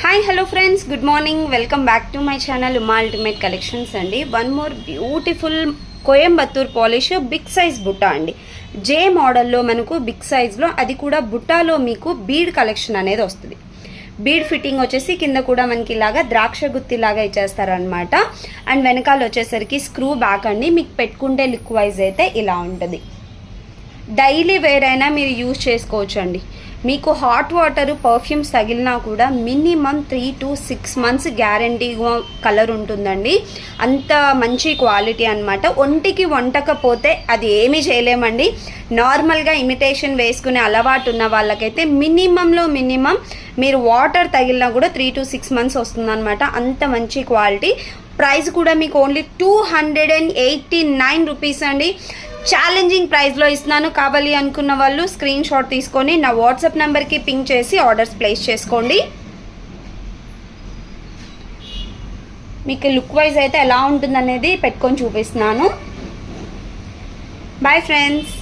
Hi hello friends, good morning. Welcome back to my channel Uma ultimate collections అండి. One more beautiful Coimbatore polish big size బుట్ట అండి. జే మోడల్లో మనకు big సైజ్లో, అది కూడా బుట్టాలో మీకు బీడ్ కలెక్షన్ అనేది వస్తుంది. బీడ్ ఫిట్టింగ్ వచ్చేసి కింద కూడా మనకి ఇలాగా ద్రాక్ష గుత్తిలాగా ఇచ్చేస్తారనమాట. అండ్ వెనకాల వచ్చేసరికి స్క్రూ బ్యాక్ అండి. మీకు పెట్టుకుంటే లుక్ వైజ్ అయితే ఇలా ఉంటుంది. డైలీ వేర్ అయినా మీరు యూజ్ చేసుకోవచ్చు అండి. మీకు హాట్ వాటర్ పర్ఫ్యూమ్స్ తగిలినా కూడా మినిమం 3 to 6 months గ్యారంటీగా కలర్ ఉంటుందండి. అంత మంచి క్వాలిటీ అనమాట. ఒంటికి వంటకపోతే అది ఏమీ చేయలేమండి. నార్మల్గా ఇమిటేషన్ వేసుకునే అలవాటు ఉన్న వాళ్ళకైతే మినిమంలో మినిమం మీరు వాటర్ తగిలినా కూడా 3 to 6 months వస్తుందన్నమాట. అంత మంచి క్వాలిటీ. ప్రైస్ కూడా మీకు ఓన్లీ 289 రూపీస్ అండి. ఛాలెంజింగ్ ప్రైస్లో ఇస్తున్నాను. కావాలి అనుకున్న వాళ్ళు స్క్రీన్ షాట్ తీసుకొని నా వాట్సాప్ నెంబర్కి పింక్ చేసి ఆర్డర్స్ ప్లేస్ చేసుకోండి. మీకు లుక్ వైజ్ అయితే ఎలా ఉంటుందనేది పెట్టుకొని చూపిస్తున్నాను. Bye friends.